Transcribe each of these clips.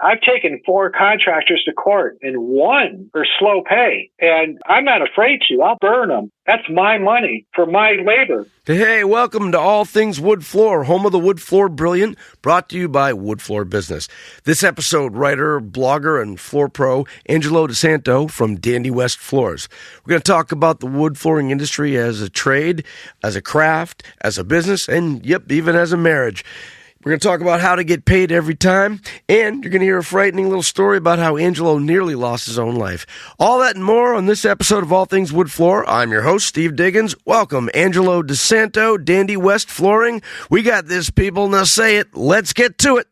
I've taken 4 contractors to court and won for slow pay. And I'm not afraid to. I'll burn them. That's my money for my labor. Hey, welcome to All Things Wood Floor, home of the Wood Floor Brilliant, brought to you by Wood Floor Business. This episode, writer, blogger, and floor pro Angelo DeSanto from Dandy West Floors. We're going to talk about the wood flooring industry as a trade, as a craft, as a business, and even as a marriage. We're going to talk about how to get paid every time, and you're going to hear a frightening little story about how Angelo nearly lost his own life. All that and more on this episode of All Things Wood Floor. I'm your host, Steve Diggins. Welcome, Angelo DeSanto, Dandy West Flooring. We got this, people. Now say it. Let's get to it.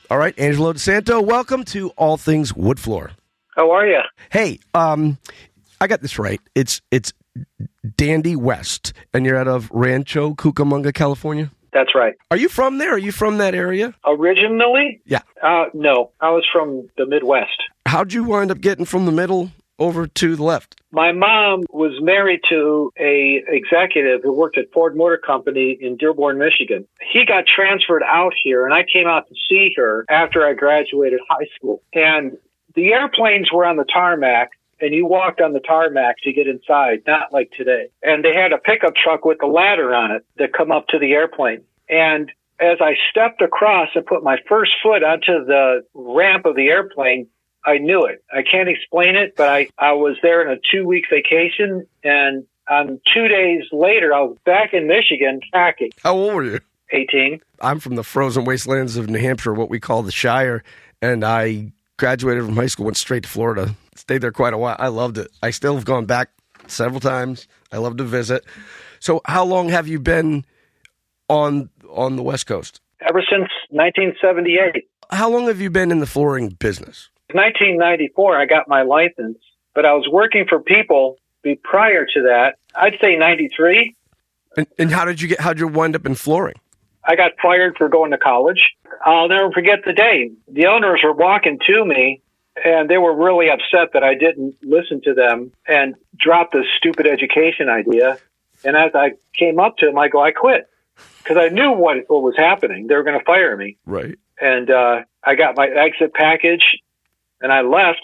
All right, Angelo DeSanto, welcome to All Things Wood Floor. How are you? Hey, I got this right. It's Dandy West, and you're out of Rancho Cucamonga, California? That's right. Are you from there? Are you from that area? Originally? Yeah. No, I was from the Midwest. How'd you wind up getting from the middle over to the left? My mom was married to a executive who worked at Ford Motor Company in Dearborn, Michigan. He got transferred out here, and I came out to see her after I graduated high school. And the airplanes were on the tarmac, and you walked on the tarmac to get inside, not like today. And they had a pickup truck with a ladder on it that come up to the airplane. And as I stepped across and put my first foot onto the ramp of the airplane, I knew it. I can't explain it, but I was there in a 2-week vacation, and 2 days later, I was back in Michigan packing. How old were you? 18. I'm from the frozen wastelands of New Hampshire, what we call the Shire, and I graduated from high school, went straight to Florida, stayed there quite a while. I loved it. I still have gone back several times. I love to visit. So how long have you been on the West Coast? Ever since 1978. How long have you been in the flooring business? 1994, I got my license, but I was working for people prior to that. I'd say 93. And how'd you wind up in flooring? I got fired for going to college. I'll never forget the day. The owners were walking to me, and they were really upset that I didn't listen to them and dropped this stupid education idea. And as I came up to them, I I quit, because I knew what was happening. They were going to fire me. Right. And I got my exit package, and I left,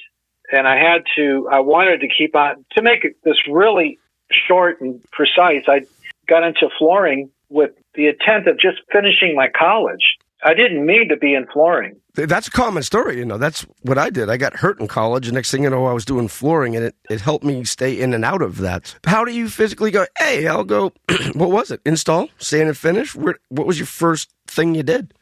and I wanted to keep on, to make this really short and precise, I got into flooring with the intent of just finishing my college. I didn't mean to be in flooring. That's a common story, That's what I did. I got hurt in college, and next thing you know, I was doing flooring, and it helped me stay in and out of that. How do you physically go, hey, I'll go, what was it? Install? Sand and finish? What was your first thing you did?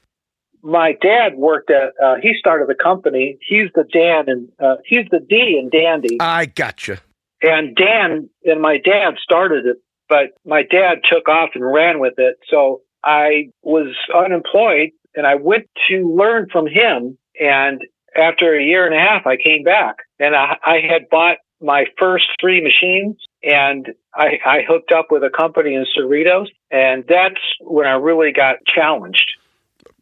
My dad worked at, he started the company. He's the D in Dandy. I gotcha. And Dan and my dad started it, but my dad took off and ran with it. So I was unemployed, and I went to learn from him. And after a year and a half, I came back, and I had bought my first 3 machines, and I hooked up with a company in Cerritos. And that's when I really got challenged,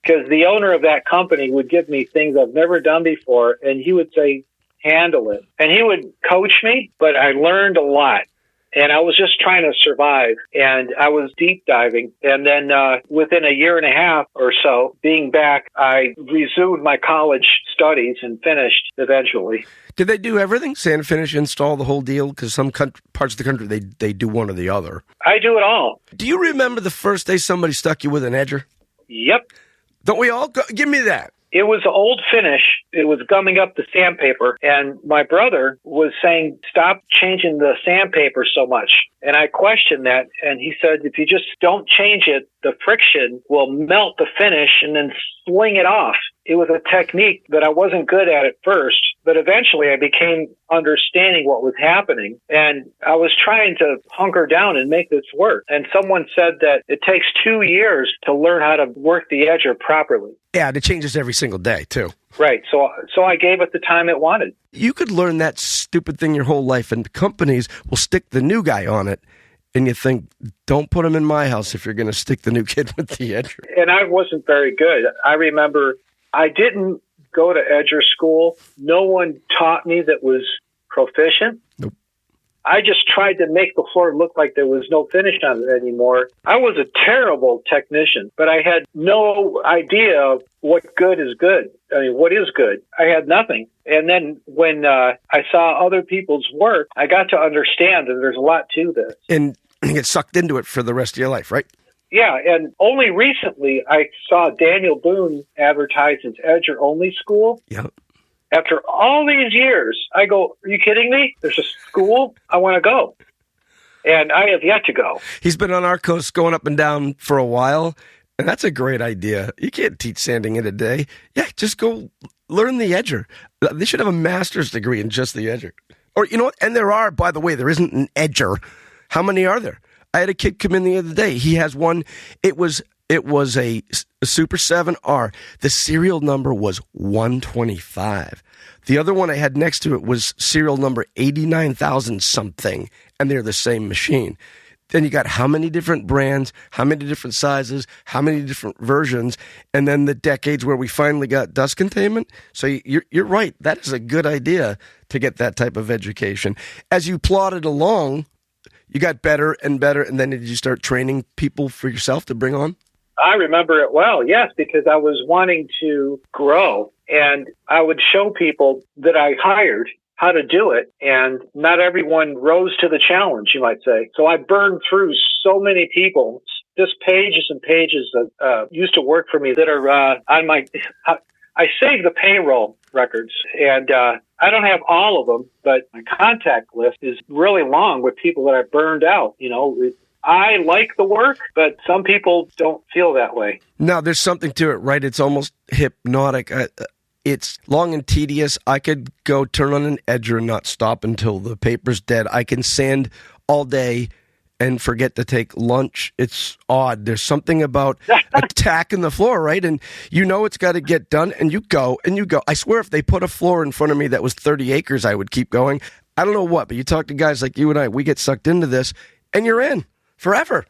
because the owner of that company would give me things I've never done before, and he would say, handle it. And he would coach me, but I learned a lot. And I was just trying to survive, and I was deep diving. And then within a year and a half or so, being back, I resumed my college studies and finished eventually. Did they do everything? Sand, finish, install, the whole deal? Because some parts of the country, they do one or the other. I do it all. Do you remember the first day somebody stuck you with an edger? Yep. Don't we all? Give me that. It was old finish. It was gumming up the sandpaper. And my brother was saying, stop changing the sandpaper so much. And I questioned that. And he said, if you just don't change it, the friction will melt the finish and then sling it off. It was a technique that I wasn't good at first, but eventually I became understanding what was happening. And I was trying to hunker down and make this work. And someone said that it takes 2 years to learn how to work the edger properly. Yeah, and it changes every single day, too. Right. So I gave it the time it wanted. You could learn that stupid thing your whole life, and companies will stick the new guy on it. And you think, don't put him in my house if you're going to stick the new kid with the edger. And I wasn't very good. I remember I didn't go to edger school. No one taught me that was proficient. Nope. I just tried to make the floor look like there was no finish on it anymore. I was a terrible technician, but I had no idea of what good is good. I mean, what is good? I had nothing. And then when I saw other people's work, I got to understand that there's a lot to this. And you get sucked into it for the rest of your life, right? Yeah, and only recently I saw Daniel Boone advertise his Edger Only School. Yeah. After all these years, I go, are you kidding me? There's a school? I want to go. And I have yet to go. He's been on our coast going up and down for a while, and that's a great idea. You can't teach sanding in a day. Yeah, just go learn the edger. They should have a master's degree in just the edger. Or, you know what? And there are, by the way, there isn't an edger. How many are there? I had a kid come in the other day. He has one. It was a Super 7R. The serial number was 125. The other one I had next to it was serial number 89,000 something, and they're the same machine. Then you got how many different brands, how many different sizes, how many different versions, and then the decades where we finally got dust containment. So you're right. That is a good idea to get that type of education. As you plodded along, you got better and better, and then did you start training people for yourself to bring on? I remember it well, yes, because I was wanting to grow, and I would show people that I hired how to do it, and not everyone rose to the challenge, you might say. So I burned through so many people, just pages and pages that used to work for me that are on my... I saved the payroll records, and I don't have all of them, but my contact list is really long with people that I burned out. You know, I like the work, but some people don't feel that way. No, there's something to it, right? It's almost hypnotic. It's long and tedious. I could go turn on an edger and not stop until the paper's dead. I can sand all day and forget to take lunch. It's odd. There's something about attacking the floor, right? And you know it's got to get done, and you go, and you go. I swear if they put a floor in front of me that was 30 acres, I would keep going. I don't know what, but you talk to guys like you and I, we get sucked into this, and you're in forever.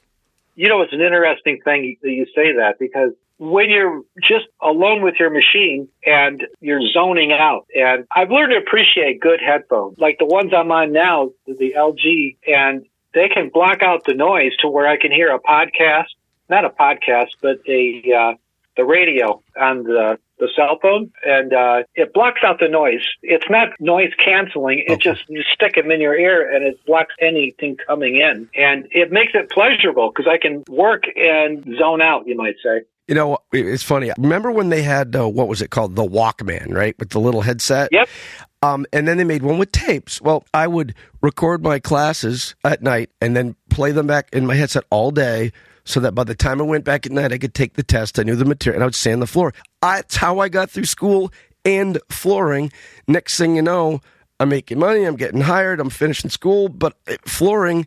You know, it's an interesting thing that you say that, because when you're just alone with your machine and you're zoning out, and I've learned to appreciate good headphones, like the ones I'm on now, the LG, and they can block out the noise to where I can hear a podcast, not a podcast, but the radio on the cell phone, and it blocks out the noise. It's not noise canceling. It just, you stick them in your ear and it blocks anything coming in. And it makes it pleasurable because I can work and zone out, you might say. You know, it's funny. Remember when they had, what was it called? The Walkman, right? With the little headset? Yep. And then they made one with tapes. Well, I would record my classes at night and then play them back in my headset all day so that by the time I went back at night, I could take the test. I knew the material, and I would sand the floor. That's how I got through school and flooring. Next thing you know, I'm making money, I'm getting hired, I'm finishing school, but flooring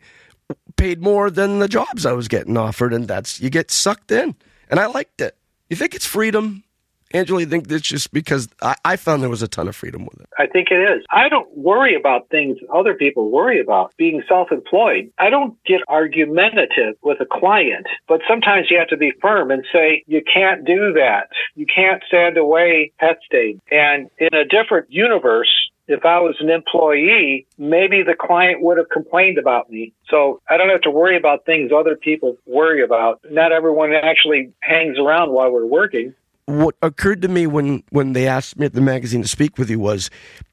paid more than the jobs I was getting offered, and that's, you get sucked in. And I liked it. You think it's freedom? Angela, you think it's just because I found there was a ton of freedom with it? I think it is. I don't worry about things other people worry about. Being self-employed, I don't get argumentative with a client, but sometimes you have to be firm and say, you can't do that. You can't sand away pet stain. And in a different universe, if I was an employee, maybe the client would have complained about me. So I don't have to worry about things other people worry about. Not everyone actually hangs around while we're working. What occurred to me when they asked me at the magazine to speak with you was,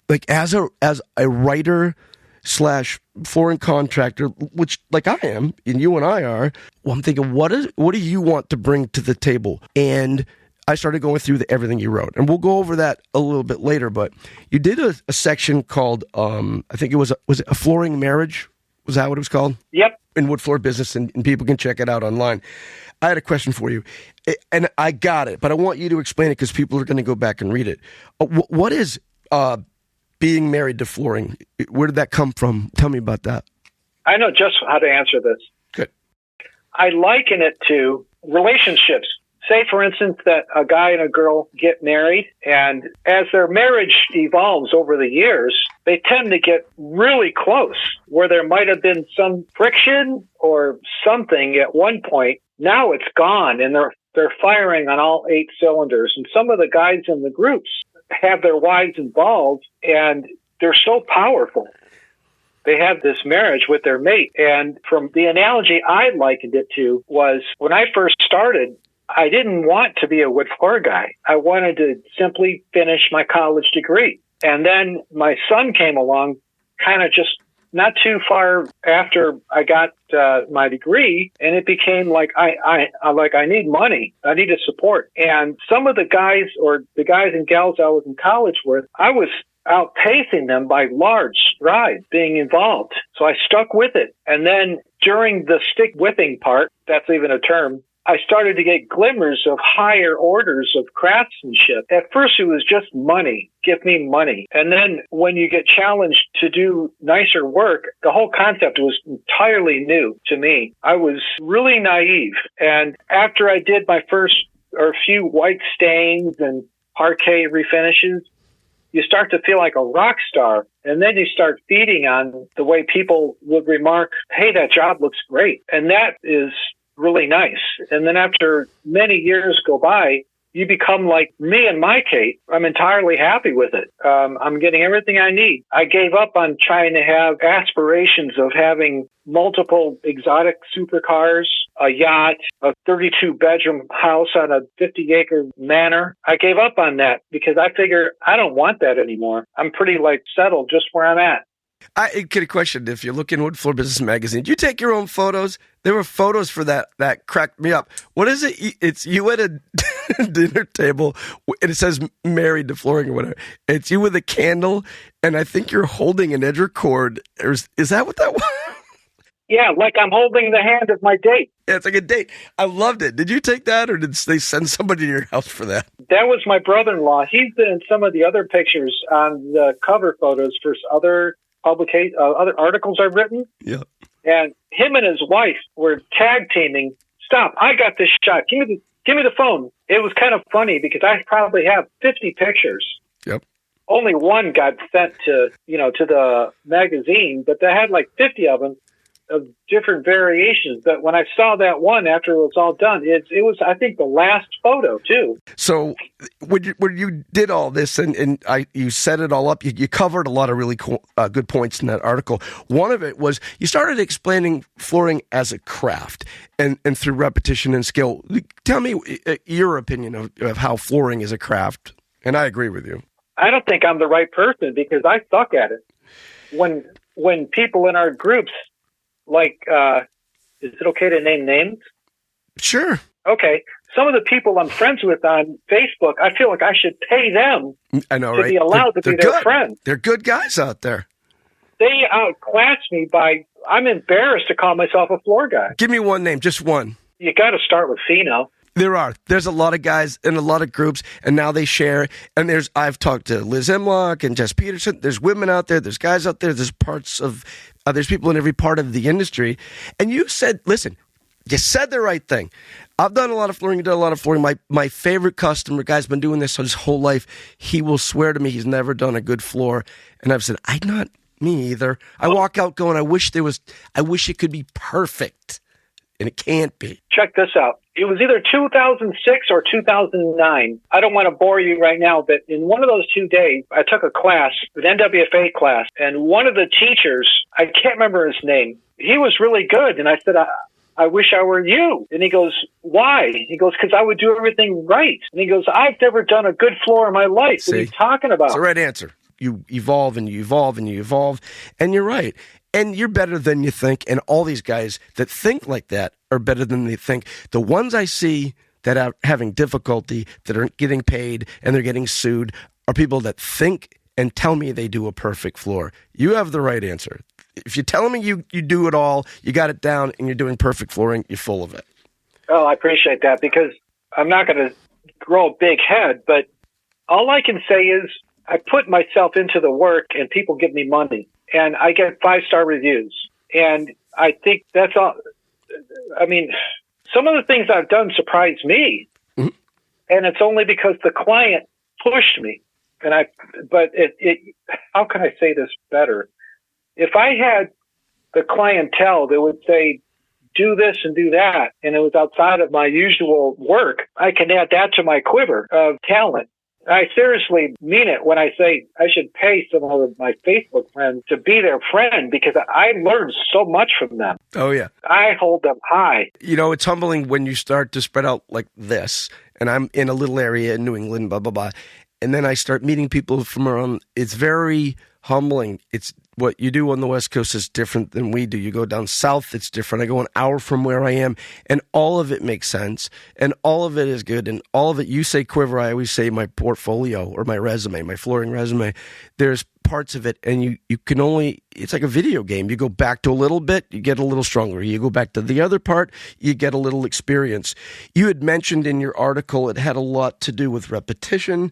like, as a writer / foreign contractor, which like I am, and you and I are, well, I'm thinking, what do you want to bring to the table? And I started going through everything you wrote, and we'll go over that a little bit later. But you did a section called, I think was it a flooring marriage? Was that what it was called? Yep. In Wood Floor Business, and people can check it out online. I had a question for you, and I got it, but I want you to explain it because people are going to go back and read it. What is being married to flooring? Where did that come from? Tell me about that. I know just how to answer this. Good. I liken it to relationships. Say, for instance, that a guy and a girl get married, and as their marriage evolves over the years, they tend to get really close, where there might have been some friction or something at one point. Now it's gone, and they're firing on all 8 cylinders. And some of the guys in the groups, have their wives involved, and they're so powerful. They have this marriage with their mate. And from the analogy I likened it to was when I first started, I didn't want to be a wood floor guy. I wanted to simply finish my college degree. And then my son came along kind of just not too far after I got my degree, and it became like I need money. I needed support. And some of the guys and gals I was in college with, I was outpacing them by large strides being involved. So I stuck with it. And then during the stick whipping part, that's even a term, I started to get glimmers of higher orders of craftsmanship. At first, it was just money. Give me money. And then when you get challenged to do nicer work, the whole concept was entirely new to me. I was really naive. And after I did my first or few white stains and parquet refinishes, you start to feel like a rock star. And then you start feeding on the way people would remark, hey, that job looks great. And that is really nice. And then after many years go by, you become like me and my Kate. I'm entirely happy with it. I'm getting everything I need. I gave up on trying to have aspirations of having multiple exotic supercars, a yacht, a 32-bedroom house on a 50-acre manor. I gave up on that because I figure I don't want that anymore. I'm pretty settled just where I'm at. I get a question. If you look in Wood Floor Business Magazine, do you take your own photos? There were photos for that cracked me up. What is it? It's you at a dinner table, and it says married to flooring or whatever. It's you with a candle, and I think you're holding an edger cord. Is that what that was? Yeah, like I'm holding the hand of my date. Yeah, it's like a date. I loved it. Did you take that, or did they send somebody to your house for that? That was my brother-in-law. He's been in some of the other pictures on the cover photos for other other articles I've written. Yeah. And him and his wife were tag teaming. Stop! I got this shot. Give me the phone. It was kind of funny because I probably have 50 pictures. Yep. Only one got sent to the magazine, but they had like 50 of them of different variations. But when I saw that one after it was all done, it was, I think, the last photo too. So when you did all this and you set it all up, you covered a lot of really cool, good points in that article. One of it was you started explaining flooring as a craft and through repetition and skill. Tell me your opinion of how flooring is a craft. And I agree with you. I don't think I'm the right person because I suck at it. When people in our groups, is it okay to name names? Sure. Okay. Some of the people I'm friends with on Facebook, I feel like I should pay them to be allowed to be their friend. They're good guys out there. They outclass me I'm embarrassed to call myself a floor guy. Give me one name, just one. You got to start with Fino. There's a lot of guys in a lot of groups, and now they share. And I've talked to Liz Emlock and Jess Peterson. There's women out there. There's guys out there. There's there's people in every part of the industry. And you said, listen, you said the right thing. I've done a lot of flooring. You've done a lot of flooring. My favorite customer, guy's been doing this his whole life. He will swear to me he's never done a good floor. And I've said, not me either. I walk out going, I wish it could be perfect. And it can't be. Check this out. It was either 2006 or 2009. I don't want to bore you right now, but in one of those 2 days, I took a class, an NWFA class, and one of the teachers, I can't remember his name, he was really good. And I said, I wish I were you. And he goes, why? He goes, because I would do everything right. And he goes, I've never done a good floor in my life. See, what are you talking about? It's the right answer. You evolve and you evolve and you evolve. And you're right. And you're better than you think. And all these guys that think like that are better than they think. The ones I see that are having difficulty, that aren't getting paid, and they're getting sued, are people that think and tell me they do a perfect floor. You have the right answer. If you're telling me you do it all, you got it down, and you're doing perfect flooring, you're full of it. Oh, I appreciate that because I'm not going to grow a big head, but all I can say is I put myself into the work and people give me money. And I get 5-star reviews. And I think that's all. I mean, some of the things I've done surprise me. Mm-hmm. And it's only because the client pushed me. But how can I say this better? If I had the clientele that would say, do this and do that, and it was outside of my usual work, I can add that to my quiver of talent. I seriously mean it when I say I should pay some of my Facebook friends to be their friend because I learned so much from them. Oh, yeah. I hold them high. You know, it's humbling when you start to spread out like this, and I'm in a little area in New England, blah, blah, blah, and then I start meeting people from around. It's very humbling. It's what you do on the West Coast is different than we do. You go down south, it's different. I go an hour from where I am, and all of it makes sense, and all of it is good, and all of it, you say quiver, I always say my portfolio or my resume, my flooring resume. There's parts of it, and you can only, it's like a video game. You go back to a little bit, you get a little stronger. You go back to the other part, you get a little experience. You had mentioned in your article it had a lot to do with repetition,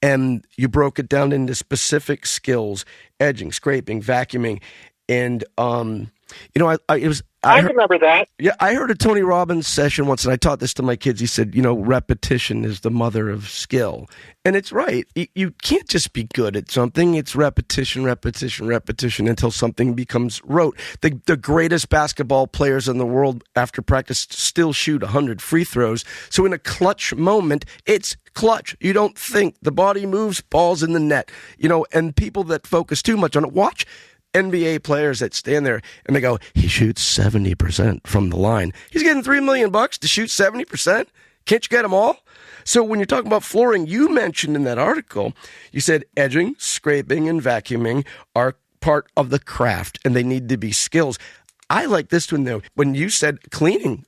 and you broke it down into specific skills, edging, scraping, vacuuming, and I remember that. Yeah, I heard a Tony Robbins session once, and I taught this to my kids. He said, repetition is the mother of skill. And it's right. You can't just be good at something. It's repetition, repetition, repetition until something becomes rote. The greatest basketball players in the world after practice still shoot 100 free throws. So in a clutch moment, it's clutch. You don't think. The body moves, ball's in the net. And people that focus too much on it, watch NBA players that stand there and they go, he shoots 70% from the line. He's getting $3 million to shoot 70%. Can't you get them all? So when you're talking about flooring, you mentioned in that article, you said edging, scraping, and vacuuming are part of the craft, and they need to be skills. I like this one, though. When you said cleaning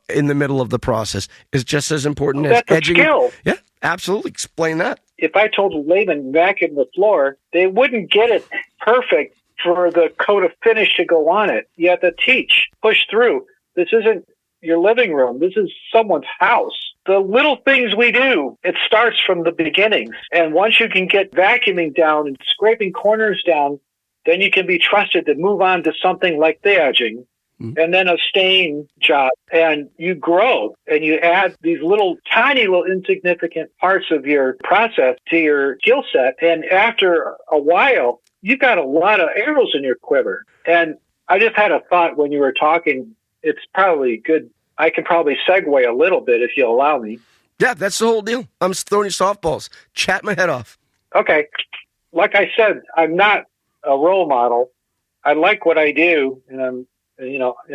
in the middle of the process is just as important as edging. That's a skill. Yeah, absolutely. Explain that. If I told a layman vacuum the floor, they wouldn't get it perfect for the coat of finish to go on it. You have to teach, push through. This isn't your living room. This is someone's house. The little things we do, it starts from the beginnings. And once you can get vacuuming down and scraping corners down, then you can be trusted to move on to something like the edging. And then a stain job, and you grow and you add these tiny little insignificant parts of your process to your skill set. And after a while, you've got a lot of arrows in your quiver. And I just had a thought when you were talking. It's probably good. I can probably segue a little bit if you'll allow me. Yeah, that's the whole deal. I'm throwing you softballs. Chat my head off. Okay. Like I said, I'm not a role model. I like what I do, and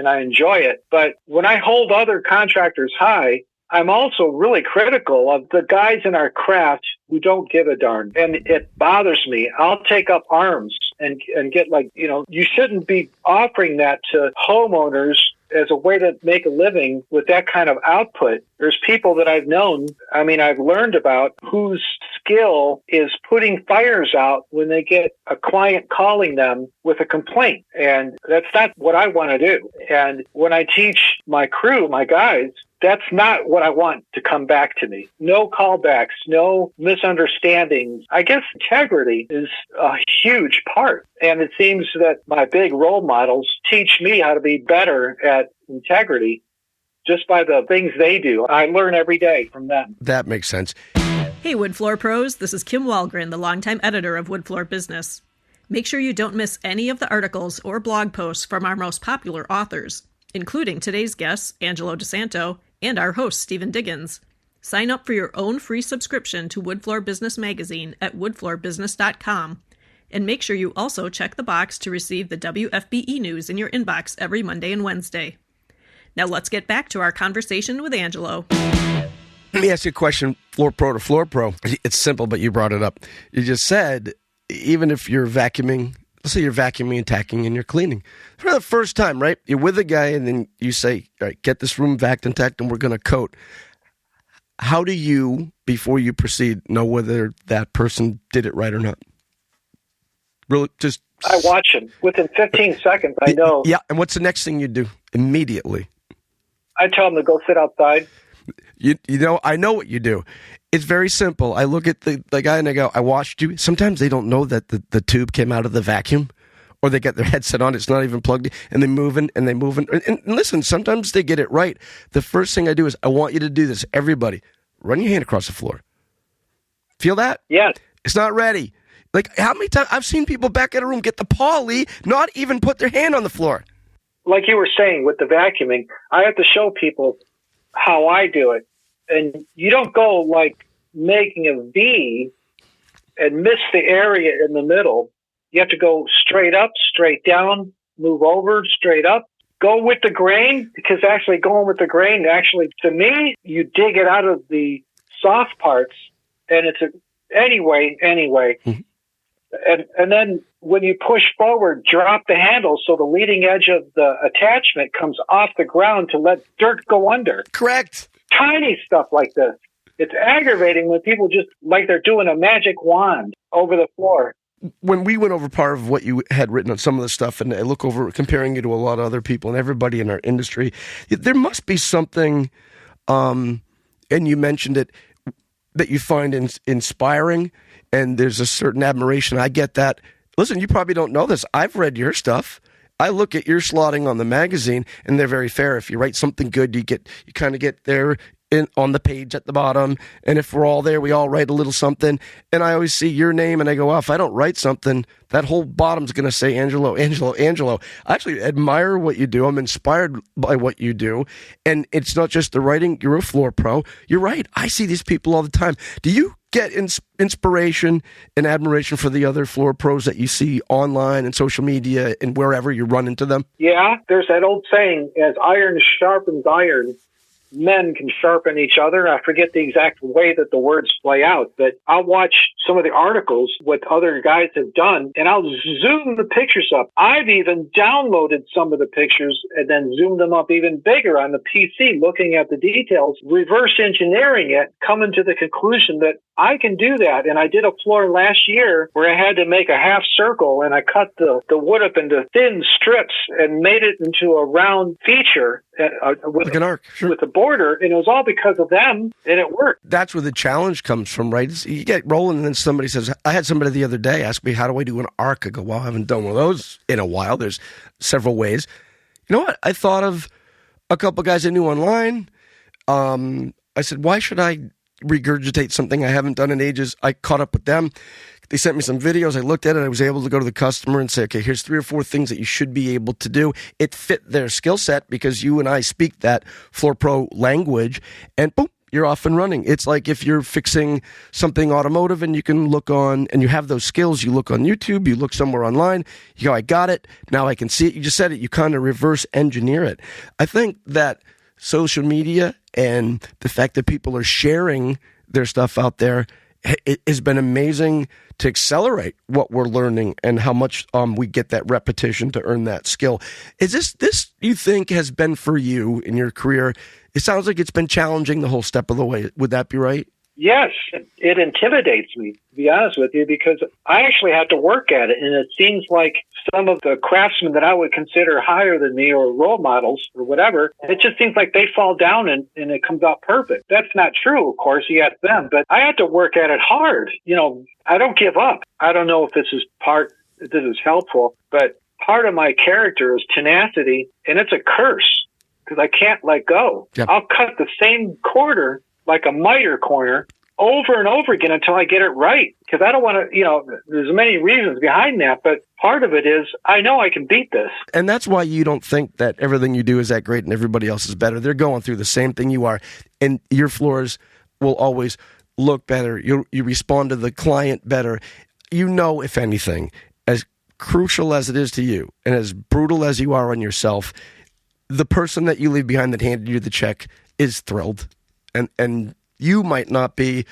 I enjoy it. But when I hold other contractors high, I'm also really critical of the guys in our craft who don't give a darn. And it bothers me. I'll take up arms and get you shouldn't be offering that to homeowners as a way to make a living with that kind of output. There's people that I've known, I've learned about, whose skill is putting fires out when they get a client calling them with a complaint. And that's not what I want to do. And when I teach my crew, my guys, that's not what I want to come back to me. No callbacks, no misunderstandings. I guess integrity is a huge part. And it seems that my big role models teach me how to be better at integrity just by the things they do. I learn every day from them. That makes sense. Hey, Wood Floor Pros. This is Kim Walgren, the longtime editor of Wood Floor Business. Make sure you don't miss any of the articles or blog posts from our most popular authors, including today's guests, Angelo DeSanto, and our host, Stephen Diggins. Sign up for your own free subscription to Wood Floor Business Magazine at woodfloorbusiness.com. And make sure you also check the box to receive the WFBE news in your inbox every Monday and Wednesday. Now let's get back to our conversation with Angelo. Let me ask you a question, floor pro to floor pro. It's simple, but you brought it up. You just said, even if you're vacuuming, let's say you're vacuuming and tacking and you're cleaning. For the first time, right? You're with a guy and then you say, all right, get this room vacuumed and tacked and we're going to coat. How do you, before you proceed, know whether that person did it right or not? Really, just... I watch him. Within 15 seconds, I know. Yeah, and what's the next thing you do? Immediately. I tell him to go sit outside. I know what you do. It's very simple. I look at the guy and I go, I watched you. Sometimes they don't know that the tube came out of the vacuum, or they get their headset on, it's not even plugged in, and they move in. And listen, sometimes they get it right. The first thing I do is, I want you to do this. Everybody, run your hand across the floor. Feel that? Yes. It's not ready. Like, how many times I've seen people back at a room get the poly, not even put their hand on the floor. Like you were saying with the vacuuming, I have to show people how I do it. And you don't go like making a V and miss the area in the middle. You have to go straight up, straight down, move over, straight up. Go with the grain, because actually going with the grain, actually, to me, you dig it out of the soft parts, and anyway. And then when you push forward, drop the handle so the leading edge of the attachment comes off the ground to let dirt go under. Correct. Tiny stuff like this. It's aggravating when people just like they're doing a magic wand over the floor. When we went over part of what you had written on some of the stuff, and I look over comparing you to a lot of other people and everybody in our industry, there must be something, and you mentioned it, that you find inspiring, and there's a certain admiration. I get that. Listen, you probably don't know this. I've read your stuff. I look at your slotting on the magazine, and they're very fair. If you write something good, you kind of get there on the page at the bottom, and if we're all there, we all write a little something, and I always see your name, and I go, if I don't write something, that whole bottom's going to say Angelo. I actually admire what you do. I'm inspired by what you do, and it's not just the writing. You're a floor pro. You're right. I see these people all the time. Do you get inspiration and admiration for the other floor pros that you see online and social media and wherever you run into them? Yeah, there's that old saying, as iron sharpens iron, men can sharpen each other. I forget the exact way that the words play out, but I'll watch some of the articles what other guys have done, and I'll zoom the pictures up. I've even downloaded some of the pictures and then zoomed them up even bigger on the PC, looking at the details, reverse engineering it, coming to the conclusion that I can do that. And I did a floor last year where I had to make a half circle, and I cut the wood up into thin strips and made it into a round feature with like an arc, sure, with a border, and it was all because of them, and it worked. That's where the challenge comes from, right? You get rolling, and then somebody says, I had somebody the other day ask me, how do I do an arc? I go, well, I haven't done one of those in a while. There's several ways. You know what? I thought of a couple guys I knew online. I said, why should I regurgitate something I haven't done in ages? I caught up with them. They sent me some videos. I looked at it. I was able to go to the customer and say, okay, here's 3 or 4 things that you should be able to do. It fit their skill set because you and I speak that floor pro language, and boom, you're off and running. It's like if you're fixing something automotive and you can look on, and you have those skills, you look on YouTube, you look somewhere online, you go, I got it. Now I can see it. You just said it. You kind of reverse engineer it. I think that social media and the fact that people are sharing their stuff out there, it has been amazing to accelerate what we're learning and how much we get that repetition to earn that skill. Is this you think has been for you in your career? It sounds like it's been challenging the whole step of the way. Would that be right? Yes, it intimidates me, to be honest with you, because I actually have to work at it. And it seems like some of the craftsmen that I would consider higher than me or role models or whatever, it just seems like they fall down and it comes out perfect. That's not true, of course. You ask them, but I have to work at it hard. You know, I don't give up. I don't know if this is helpful, but part of my character is tenacity, and it's a curse because I can't let go. Yep. I'll cut the same corner like a miter corner over and over again until I get it right. Because I don't want to, there's many reasons behind that, but part of it is I know I can beat this. And that's why you don't think that everything you do is that great and everybody else is better. They're going through the same thing you are, and your floors will always look better. You respond to the client better. You know, if anything, as crucial as it is to you and as brutal as you are on yourself, the person that you leave behind that handed you the check is thrilled. And you might not be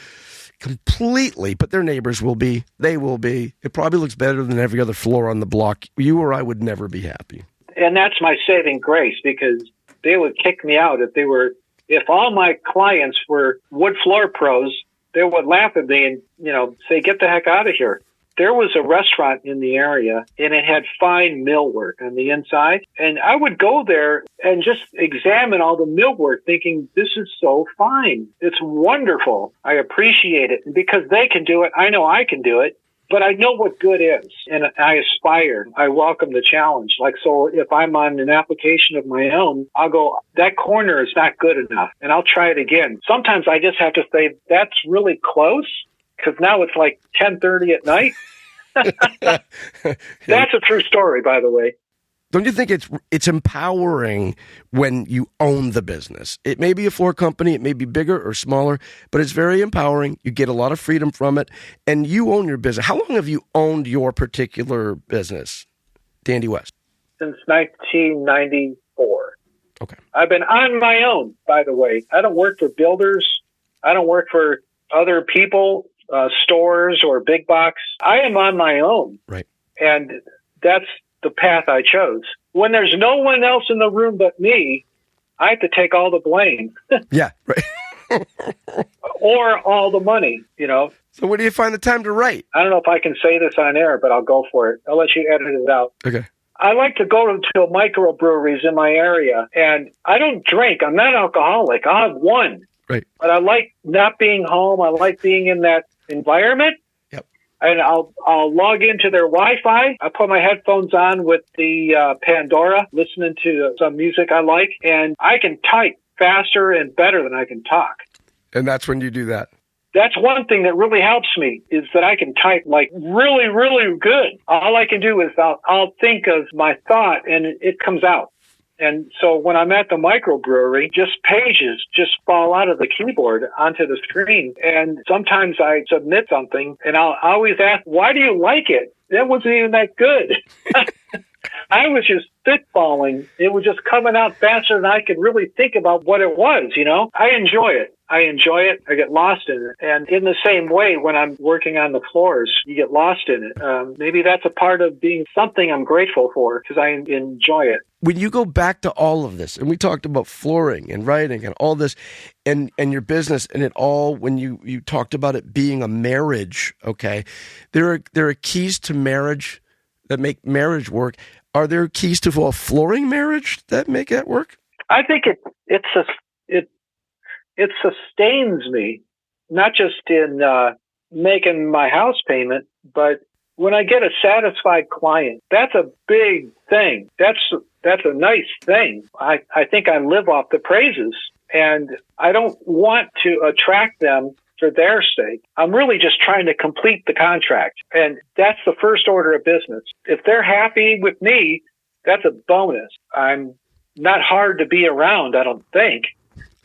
completely, but their neighbors will be. They will be. It probably looks better than every other floor on the block. You or I would never be happy. And that's my saving grace, because they would kick me out if all my clients were wood floor pros. They would laugh at me and, say, get the heck out of here. There was a restaurant in the area, and it had fine millwork on the inside. And I would go there and just examine all the millwork, thinking, this is so fine. It's wonderful. I appreciate it. And because they can do it, I know I can do it. But I know what good is, and I aspire. I welcome the challenge. Like, so if I'm on an application of my own, I'll go, that corner is not good enough, and I'll try it again. Sometimes I just have to say, that's really close, because now it's like 10:30 at night. That's a true story, by the way. Don't you think it's empowering when you own the business? It may be a floor company, it may be bigger or smaller, but it's very empowering. You get a lot of freedom from it, and you own your business. How long have you owned your particular business, Dandy West? Since 1994. Okay. I've been on my own, by the way. I don't work for builders. I don't work for other people, stores or big box. I am on my own. Right. And that's the path I chose. When there's no one else in the room but me, I have to take all the blame. Yeah, right. Or all the money, So where do you find the time to write? I don't know if I can say this on air, but I'll go for it. I'll let you edit it out. Okay. I like to go to microbreweries in my area, and I don't drink. I'm not alcoholic. I'll have one. Right. But I like not being home. I like being in that environment. Yep. And I'll log into their Wi-Fi. I put my headphones on with the Pandora, listening to some music I like, and I can type faster and better than I can talk. And that's when you do that. That's one thing that really helps me, is that I can type like really, really good. All I can do is I'll think of my thought and it comes out. And so when I'm at the microbrewery, just pages just fall out of the keyboard onto the screen. And sometimes I submit something and I'll always ask, why do you like it? That wasn't even that good. I was just spitballing. It was just coming out faster than I could really think about what it was, I enjoy it. I get lost in it. And in the same way, when I'm working on the floors, you get lost in it. Maybe that's a part of being something I'm grateful for, because I enjoy it. When you go back to all of this, and we talked about flooring and writing and all this, and your business and it all, when you talked about it being a marriage, okay, there are keys to marriage that make marriage work. Are there keys to a flooring marriage that make that work? I think it sustains me, not just in making my house payment, but when I get a satisfied client. That's a big thing. That's a nice thing. I think I live off the praises, and I don't want to attract them for their sake. I'm really just trying to complete the contract, and that's the first order of business. If they're happy with me, that's a bonus. I'm not hard to be around, I don't think.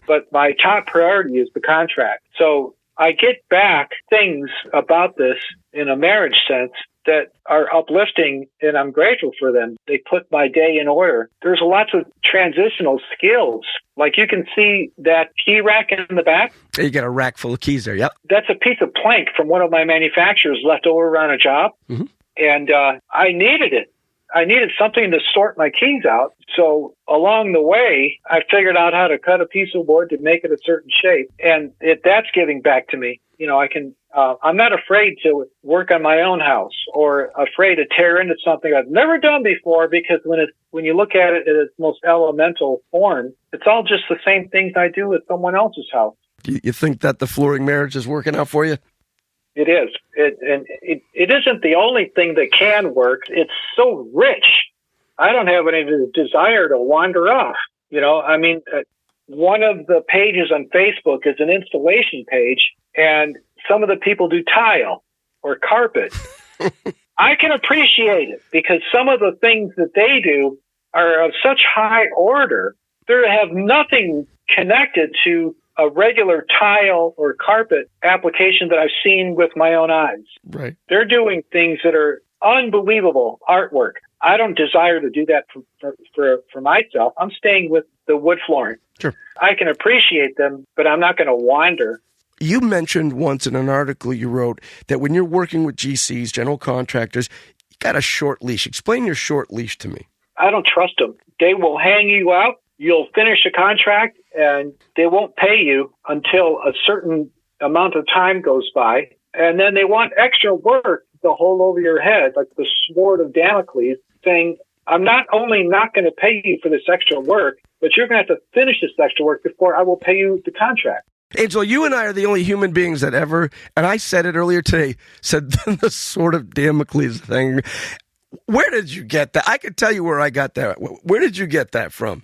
But my top priority is the contract. So I get back things about this in a marriage sense that are uplifting, and I'm grateful for them. They put my day in order. There's lots of transitional skills. Like you can see that key rack in the back. You got a rack full of keys there, yep. That's a piece of plank from one of my manufacturers left over on a job. Mm-hmm. And I needed it. I needed something to sort my keys out. So along the way, I figured out how to cut a piece of wood to make it a certain shape. And that's giving back to me. I'm not afraid to work on my own house or afraid to tear into something I've never done before, because when you look at it in its most elemental form, it's all just the same things I do with someone else's house. Do you think that the flooring marriage is working out for you? It is. It isn't the only thing that can work. It's so rich. I don't have any desire to wander off. One of the pages on Facebook is an installation page, and some of the people do tile or carpet. I can appreciate it, because some of the things that they do are of such high order. They have nothing connected to a regular tile or carpet application that I've seen with my own eyes. Right. They're doing things that are unbelievable artwork. I don't desire to do that for myself. I'm staying with the wood flooring. Sure. I can appreciate them, but I'm not going to wander. You mentioned once in an article you wrote that when you're working with GCs, general contractors, you got a short leash. Explain your short leash to me. I don't trust them. They will hang you out. You'll finish a contract, and they won't pay you until a certain amount of time goes by. And then they want extra work to hold over your head, like the sword of Damocles, saying, I'm not only not going to pay you for this extra work, but you're going to have to finish this extra work before I will pay you the contract. Angelo, you and I are the only human beings that ever, and I said it earlier today, said the sword of Damocles thing. Where did you get that? I could tell you where I got that. Where did you get that from?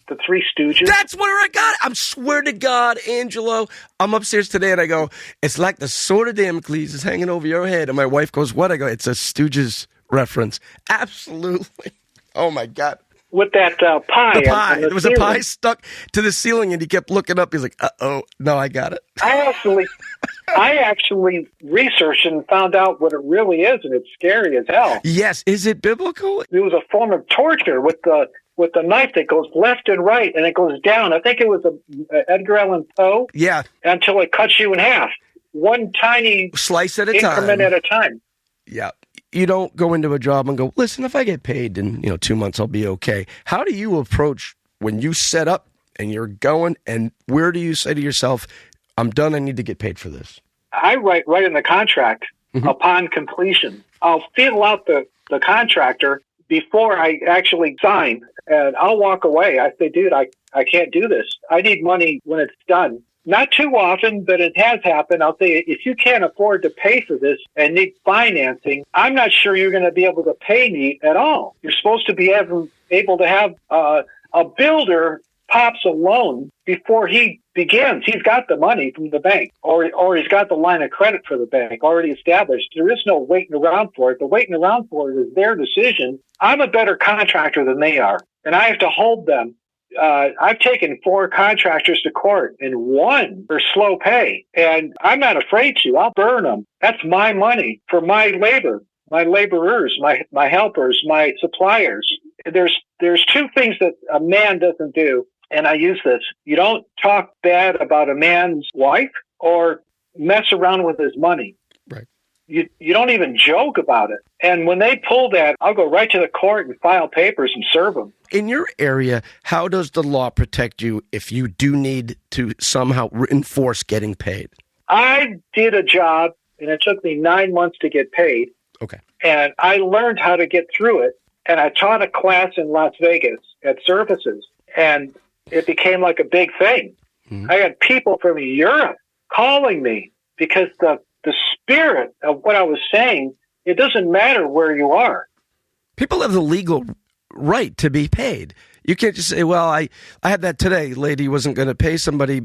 The Three Stooges. That's where I got it. I swear to God, Angelo, I'm upstairs today and I go, it's like the sword of Damocles is hanging over your head. And my wife goes, what? I go, it's a Stooges reference. Absolutely. Oh, my God. with that pie. The pie. There was a ceiling. pie stuck to the ceiling, and he kept looking up. He's like, uh-oh. No, I got it. I actually researched and found out what it really is, and it's scary as hell. Yes. Is it biblical? It was a form of torture with the knife that goes left and right, and it goes down. I think it was a Edgar Allan Poe. Yeah. Until it cuts you in half, one tiny slice at a increment time. at a time. Yeah. You don't go into a job and go, listen, if I get paid in 2 months, I'll be okay. How do you approach when you set up and you're going, and where do you say to yourself, I'm done, I need to get paid for this? I write right in the contract, upon completion. I'll feel out the contractor before I actually sign, and I'll walk away. I say, dude, I can't do this. I need money when it's done. Not too often, but it has happened. I'll say, if you can't afford to pay for this and need financing, I'm not sure you're going to be able to pay me at all. You're supposed to be able to have a builder pops a loan before he begins. He's got the money from the bank, or he's got the line of credit for the bank already established. There is no waiting around for it. The waiting around for it is their decision. I'm a better contractor than they are, and I have to hold them. I've taken 4 contractors to court and 1 for slow pay, and I'm not afraid to. I'll burn them. That's my money for my labor, my laborers, my helpers, my suppliers. There's 2 things that a man doesn't do, and I use this. You don't talk bad about a man's wife or mess around with his money. Right. You don't even joke about it. And when they pull that, I'll go right to the court and file papers and serve them. In your area, how does the law protect you if you do need to somehow enforce getting paid? I did a job, and it took me 9 months to get paid. Okay. And I learned how to get through it. And I taught a class in Las Vegas at Services, and it became like a big thing. Mm-hmm. I had people from Europe calling me because the spirit of what I was saying, it doesn't matter where you are. People have the legal right to be paid. You can't just say, well, I had that today. Lady wasn't going to pay somebody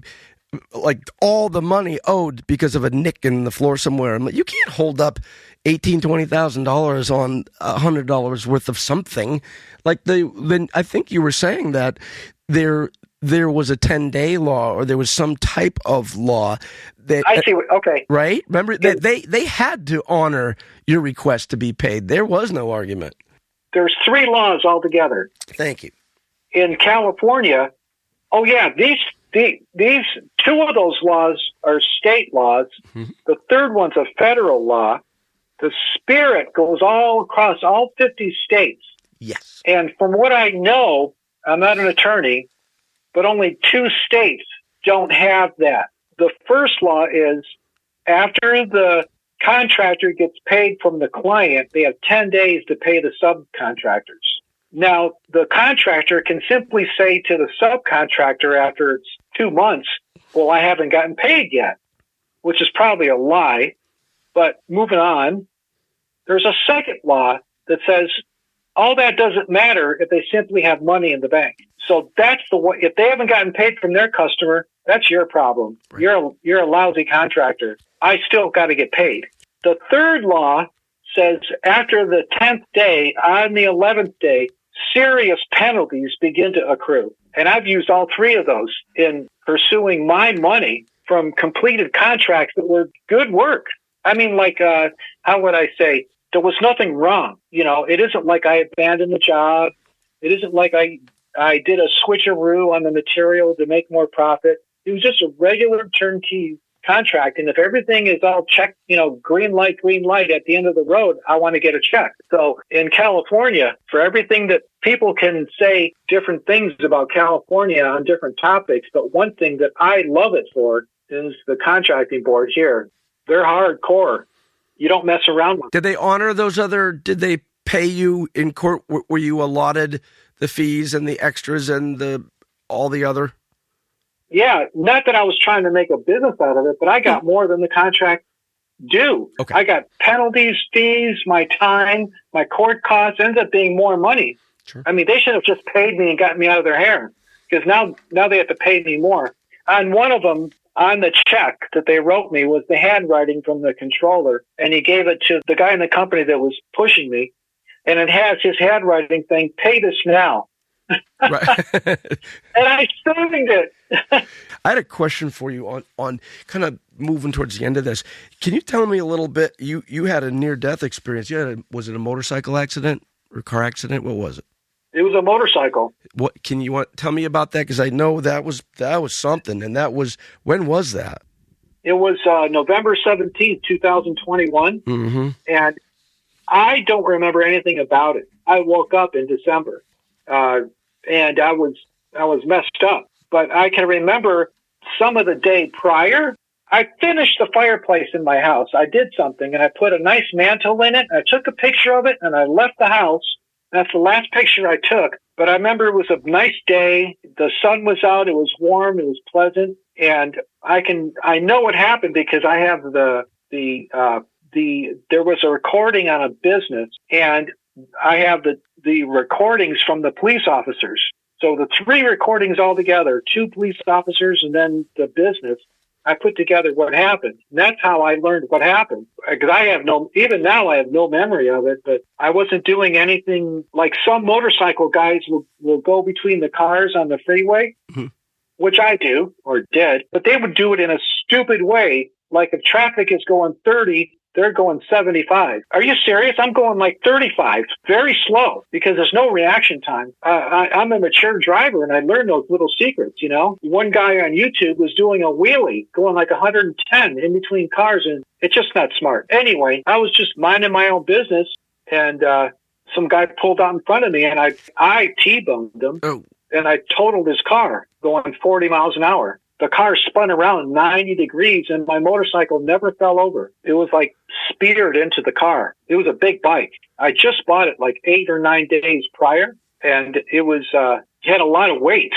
like all the money owed because of a nick in the floor somewhere. I'm like, you can't hold up $18,000, $20,000 on $100 worth of something. Like then I think you were saying that there was a 10-day law, or there was some type of law that I see. Okay, right? Remember that they had to honor your request to be paid. There was no argument. There's 3 laws altogether. Thank you. In California, these 2 of those laws are state laws. Mm-hmm. The third one's a federal law. The spirit goes all across all 50 states. Yes. And from what I know, I'm not an attorney, but only 2 states don't have that. The first law is after the contractor gets paid from the client, they have 10 days to pay the subcontractors. Now, the contractor can simply say to the subcontractor after it's 2 months, well, I haven't gotten paid yet, which is probably a lie. But moving on, there's a second law that says all that doesn't matter if they simply have money in the bank. So that's the way. If they haven't gotten paid from their customer, that's your problem. Right. You're a lousy contractor. I still got to get paid. The third law says after the 10th day, on the 11th day, serious penalties begin to accrue. And I've used all 3 of those in pursuing my money from completed contracts that were good work. I mean, like, how would I say? There was nothing wrong. It isn't like I abandoned the job. It isn't like I did a switcheroo on the material to make more profit. It was just a regular turnkey contract. And if everything is all checked, green light at the end of the road, I want to get a check. So in California, for everything that people can say different things about California on different topics, but one thing that I love it for is the contracting board here. They're hardcore. You don't mess around with them. Did they honor did they pay you in court? Were you allotted the fees and the extras and all the other? Yeah, not that I was trying to make a business out of it, but I got more than the contract due. Okay. I got penalties, fees, my time, my court costs, ends up being more money. Sure. I mean, they should have just paid me and gotten me out of their hair, because now they have to pay me more. On one of them, on the check that they wrote me was the handwriting from the controller, and he gave it to the guy in the company that was pushing me. and it has his handwriting thing, "Pay this now." Right. And I signed it. I had a question for you on kind of moving towards the end of this. Can you tell me a little bit? You had a near-death experience. Was it a motorcycle accident or car accident? What was it? It was a motorcycle. What can you tell me about that? Because I know that was something, and when was that? It was November 17th, 2021, Mm-hmm. and I don't remember anything about it. I woke up in December, and I was messed up. But I can remember some of the day prior, I finished the fireplace in my house. I did something, and I put a nice mantle in it. I took a picture of it, and I left the house. That's the last picture I took. But I remember it was a nice day. The sun was out. It was warm. It was pleasant. And I know what happened because I have there was a recording on a business, and I have the recordings from the police officers. So the 3 recordings all together, 2 police officers and then the business, I put together what happened. And that's how I learned what happened. Because even now I have no memory of it, but I wasn't doing anything like some motorcycle guys will go between the cars on the freeway, mm-hmm. which I do or did, but they would do it in a stupid way. Like if traffic is going 30, they're going 75. Are you serious? I'm going like 35, very slow because there's no reaction time. I'm a mature driver and I learned those little secrets, you know. One guy on YouTube was doing a wheelie going like 110 in between cars, and it's just not smart. Anyway, I was just minding my own business, and some guy pulled out in front of me, and I T-boned him, and I totaled his car going 40 miles an hour. The car spun around 90 degrees, and my motorcycle never fell over. It was like speared into the car. It was a big bike. I just bought it like 8 or 9 days prior, and it was it had a lot of weight.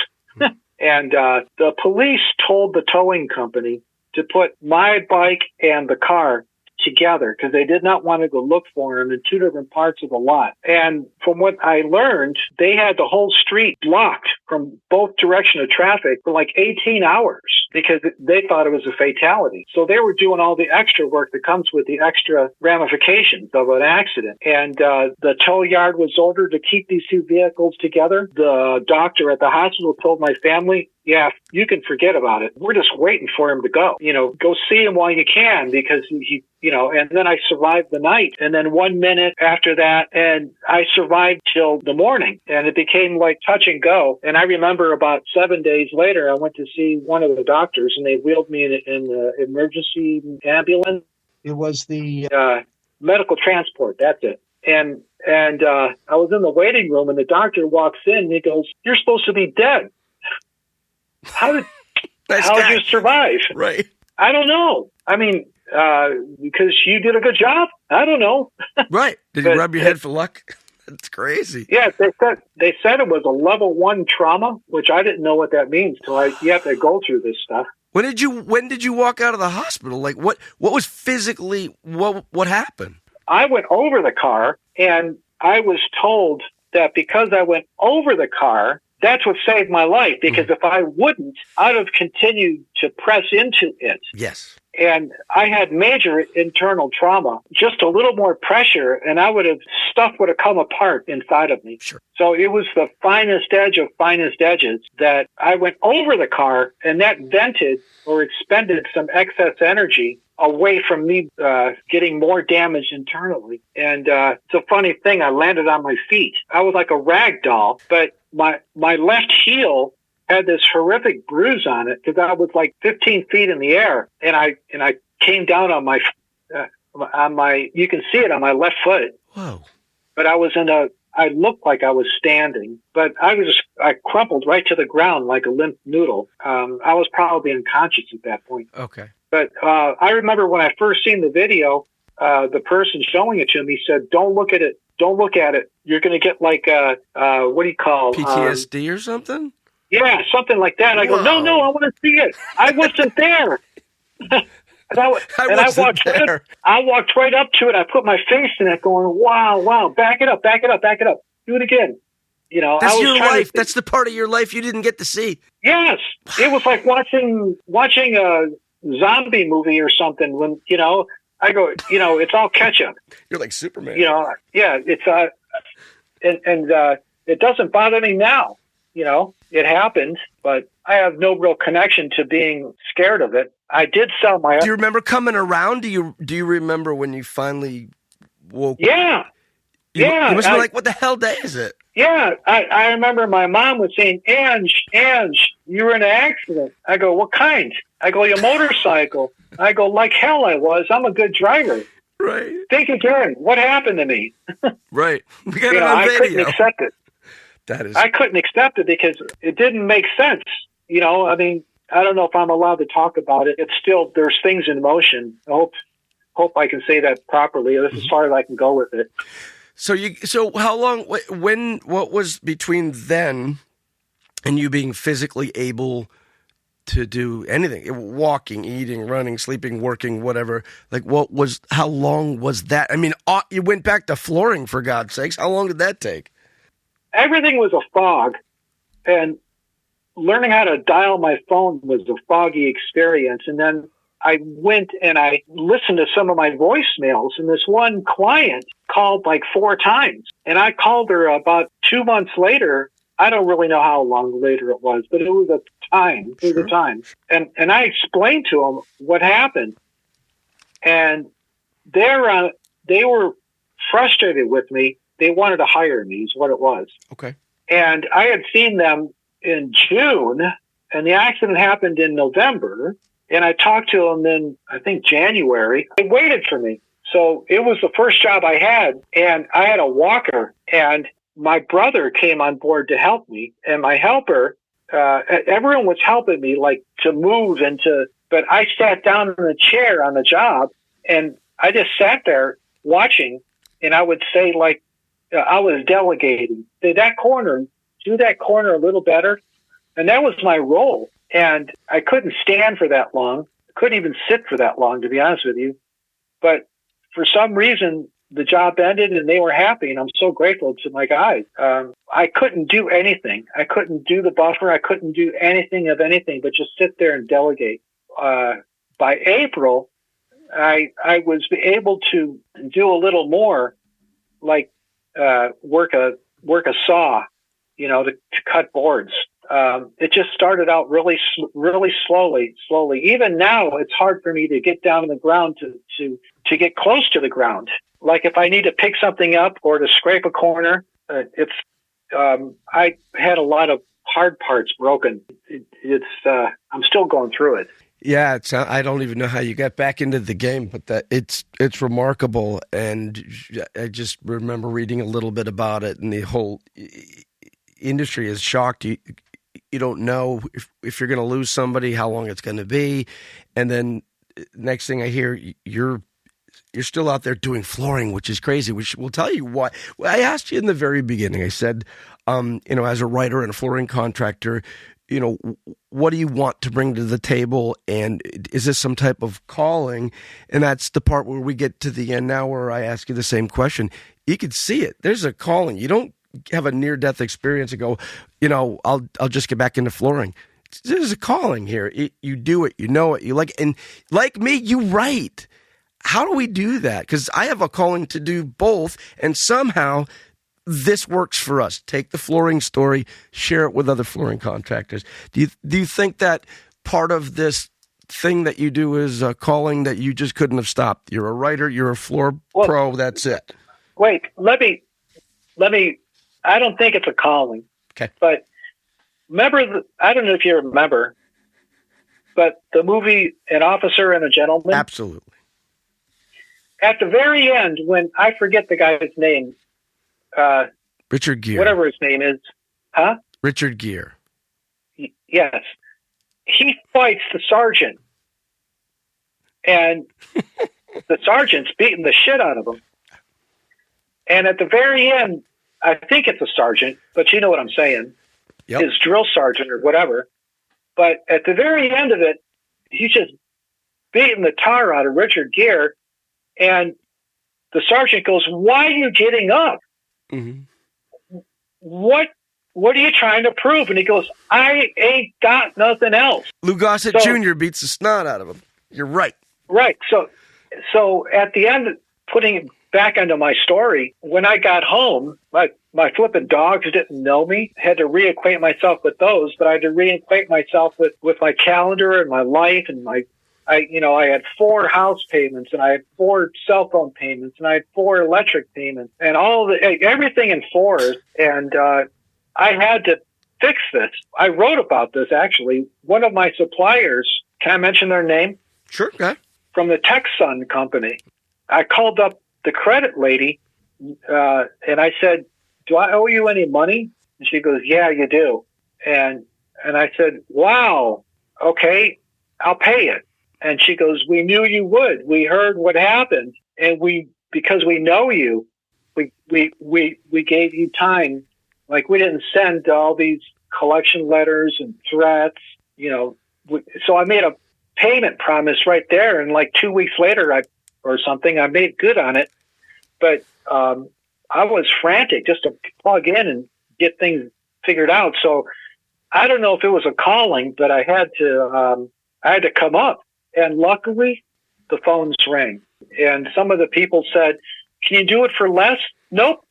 And the police told the towing company to put my bike and the car together because they did not want to go look for him in 2 different parts of the lot. And from what I learned, they had the whole street blocked from both directions of traffic for like 18 hours because they thought it was a fatality. So they were doing all the extra work that comes with the extra ramifications of an accident. And the tow yard was ordered to keep these 2 vehicles together. The doctor at the hospital told my family, yeah, you can forget about it. We're just waiting for him to go. You know, go see him while you can because he, you know, and then I survived the night. And then 1 minute after that, and I survived till the morning. And it became like touch and go. And I remember about 7 days later, I went to see one of the doctors, and they wheeled me in the emergency ambulance. It was the medical transport. That's it. And I was in the waiting room, and the doctor walks in, and he goes, "You're supposed to be dead. How did you survive?" Right. I don't know. I mean, because you did a good job. I don't know. Right. Did you rub your head for luck? That's crazy. Yeah, they said it was a level 1 trauma, which I didn't know what that means till you have to go through this stuff. When did you walk out of the hospital? Like what was physically what happened? I went over the car, and I was told that because I went over the car, that's what saved my life, because if I wouldn't, I'd have continued to press into it. Yes. And I had major internal trauma, just a little more pressure, and stuff would have come apart inside of me. Sure. So it was the finest edge of finest edges that I went over the car, and that vented or expended some excess energy away from me getting more damage internally. And it's a funny thing. I landed on my feet. I was like a rag doll, but my left heel had this horrific bruise on it because I was like 15 feet in the air, and I came down on my you can see it on my left foot. Whoa! But I looked like I was standing, but I crumpled right to the ground like a limp noodle. I was probably unconscious at that point. Okay. But I remember when I first seen the video, the person showing it to me said, "Don't look at it. Don't look at it. You're going to get like what do you call PTSD or something?" Yeah, something like that. And I go, no, I want to see it. I wasn't there. I walked right up to it. I put my face in it going, wow, back it up. Do it again. You know, that's your life. That's the part of your life you didn't get to see. Yes. It was like watching a zombie movie or something when, you know, I go, you know, it's all catch up. You're like Superman. You know, yeah, it's and it doesn't bother me now. It happened, but I have no real connection to being scared of it. I did sell my. Do you remember coming around? Do you remember when you finally woke? Yeah. You must be like, what the hell day is it? Yeah, I remember my mom was saying, Ange, you were in an accident. I go, what kind? I go, your motorcycle. I go, like hell I was. I'm a good driver. Right. Think again. What happened to me? Right. We got it on I video. couldn't accept it. I couldn't accept it because it didn't make sense. I mean, I don't know if I'm allowed to talk about it. It's still, there's things in motion. I hope I can say that properly. This is as far as I can go with it. So how long, what was between then and you being physically able to do anything, walking, eating, running, sleeping, working, whatever? Like how long was that? I mean, you went back to flooring, for God's sakes. How long did that take? Everything was a fog, and learning how to dial my phone was a foggy experience. And then I went and I listened to some of my voicemails, and this one client called like 4 times. And I called her about 2 months later. I don't really know how long later it was, but it was a time. It was a time. And I explained to them what happened. And they were frustrated with me. They wanted to hire me is what it was. Okay. And I had seen them in June, and the accident happened in November. And I talked to them in, I think, January. They waited for me. So it was the first job I had, and I had a walker. And my brother came on board to help me. And my helper, everyone was helping me, like, to move but I sat down in a chair on the job, and I just sat there watching. And I would say, like, I was delegating. Do that corner a little better. And that was my role. And I couldn't stand for that long. I couldn't even sit for that long, to be honest with you. But for some reason, the job ended and they were happy. And I'm so grateful to my guys. I couldn't do anything. I couldn't do the buffer. I couldn't do anything but just sit there and delegate. By April, I was able to do a little more, like work a saw, to cut boards. It just started out really slowly. Even now, it's hard for me to get down on the ground to get close to the ground. Like if I need to pick something up or to scrape a corner, I had a lot of hard parts broken. I'm still going through it. Yeah, I don't even know how you got back into the game, but it's remarkable. And I just remember reading a little bit about it, and the whole industry is shocked. You don't know if you're going to lose somebody, how long it's going to be, and then next thing I hear, you're still out there doing flooring, which is crazy. Which will tell you why. Well, I asked you in the very beginning. I said, as a writer and a flooring contractor, what do you want to bring to the table, and is this some type of calling? And that's the part where we get to the end now, where I ask you the same question. You can see it. There's a calling. You don't have a near-death experience and go, I'll just get back into flooring. There's a calling here. You do it. You know it. You like it. And like me, you write. How do we do that? Because I have a calling to do both, and somehow this works for us. Take the flooring story, share it with other flooring contractors. Do you think that part of this thing that you do is a calling that you just couldn't have stopped? You're a writer, you're a floor pro, that's it. Wait, let me, I don't think it's a calling. Okay. But remember, I don't know if you remember, but the movie An Officer and a Gentleman? Absolutely. At the very end, when I forget the guy's name, Richard Gere. Whatever his name is. Huh? Richard Gere. Yes. He fights the sergeant. And the sergeant's beating the shit out of him. And at the very end, I think it's a sergeant, but you know what I'm saying. Yep. His drill sergeant or whatever. But at the very end of it, he's just beating the tar out of Richard Gere. And the sergeant goes, "Why are you getting up? Mm-hmm. What are you trying to prove?" And he goes, "I ain't got nothing else." Lou Gossett Jr. beats the snot out of him. You're right. Right. So at the end, putting back onto my story. When I got home, my flipping dogs didn't know me. I had to reacquaint myself with those, but I had to reacquaint myself with my calendar and my life and I had 4 house payments and I had 4 cell phone payments and I had 4 electric payments and everything in 4s. And I had to fix this. I wrote about this, actually. One of my suppliers, can I mention their name? Sure, okay. From the TechSun company. I called up the credit lady and I said, do I owe you any money? And she goes, yeah, you do. And I said, wow, okay, I'll pay it. And she goes, we knew you would. We heard what happened. And because we know you, we gave you time. Like, we didn't send all these collection letters and threats, so I made a payment promise right there. And like 2 weeks later, I made good on it. But, I was frantic just to plug in and get things figured out. So I don't know if it was a calling, but I had to come up. And luckily, the phones rang. And some of the people said, can you do it for less? Nope.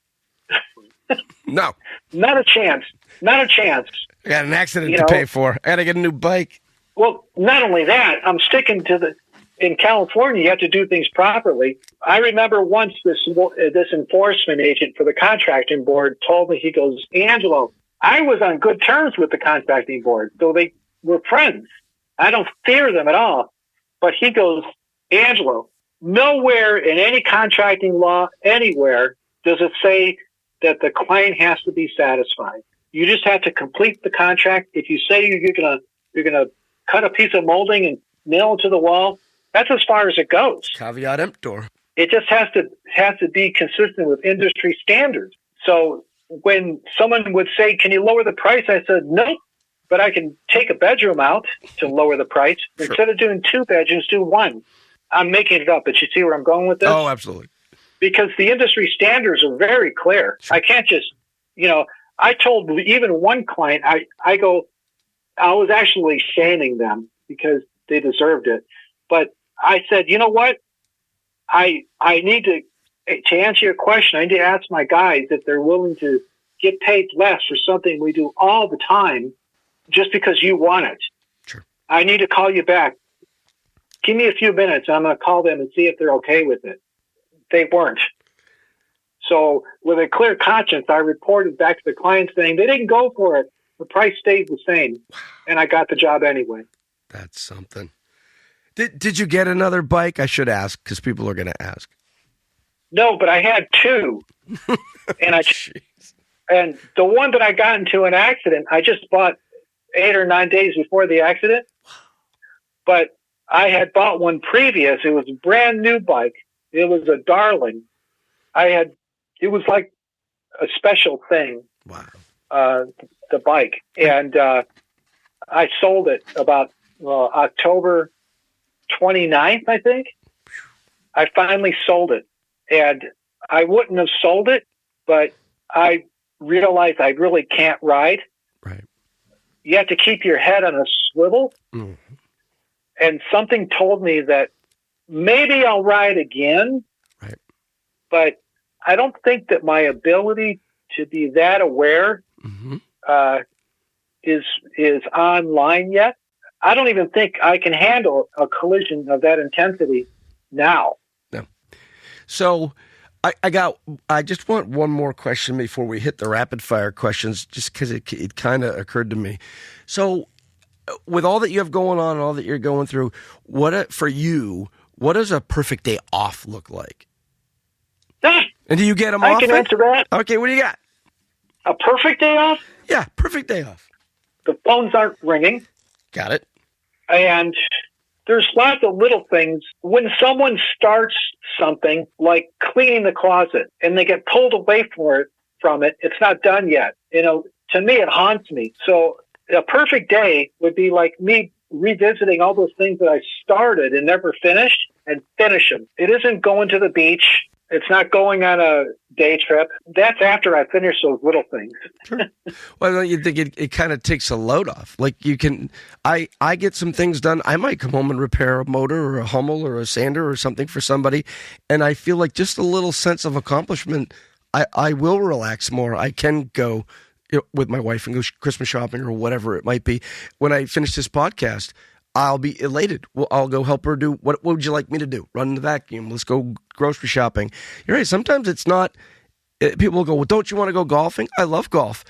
No. Not a chance. Not a chance. I got an accident to pay for. I got to get a new bike. Well, not only that, I'm sticking to in California, you have to do things properly. I remember once this enforcement agent for the contracting board told me, he goes, Angelo, I was on good terms with the contracting board, so they were friends. I don't fear them at all. But he goes, Angelo, nowhere in any contracting law anywhere does it say that the client has to be satisfied. You just have to complete the contract. If you say you're gonna cut a piece of molding and nail it to the wall, that's as far as it goes. Caveat emptor. It just has to be consistent with industry standards. So when someone would say, can you lower the price? I said, no, but I can take a bedroom out to lower the price. Sure. Instead of doing 2 bedrooms, do 1. I'm making it up, but you see where I'm going with this? Oh, absolutely. Because the industry standards are very clear. Sure. I can't just, I told even one client, I was actually shaming them because they deserved it. But I said, you know what? I need to answer your question, I need to ask my guys if they're willing to get paid less for something we do all the time just because you want it. Sure. I need to call you back. Give me a few minutes. I'm going to call them and see if they're okay with it. They weren't. So with a clear conscience, I reported back to the client saying they didn't go for it. The price stayed the same, and I got the job anyway. That's something. Did you get another bike? I should ask because people are going to ask. No, but I had 2, and and the one that I got into an accident, I just bought 8 or 9 days before the accident. But I had bought one previous. It was a brand new bike. It was a darling. It was like a special thing. Wow. The bike. And I sold it about October 29th, I think. I finally sold it. And I wouldn't have sold it, but I realized I really can't ride. Right. You have to keep your head on a swivel. Mm-hmm. And something told me that maybe I'll ride again. Right. But I don't think that my ability to be that aware mm-hmm. is online yet. I don't even think I can handle a collision of that intensity now. No. So I just want one more question before we hit the rapid fire questions, just because it kind of occurred to me. So with all that you have going on and all that you're going through, what does a perfect day off look like? And do you get them off? I can answer that. Okay, what do you got? A perfect day off? Yeah, perfect day off. The phones aren't ringing. Got it. And there's lots of little things. When someone starts something like cleaning the closet and they get pulled away from it, it's not done yet. To me, it haunts me. So a perfect day would be like me revisiting all those things that I started and never finished and finish them. It isn't going to the beach It's not going on a day trip. That's after I finish those little things. Sure. Well, don't you think it kind of takes a load off? Like I get some things done. I might come home and repair a motor or a Hummel or a sander or something for somebody. And I feel like just a little sense of accomplishment, I will relax more. I can go with my wife and go Christmas shopping or whatever it might be. When I finish this podcast, I'll be elated. Well, I'll go help her do what would you like me to do? Run the vacuum. Let's go grocery shopping. You're right. Sometimes it's not. People will go, well, don't you want to go golfing? I love golf.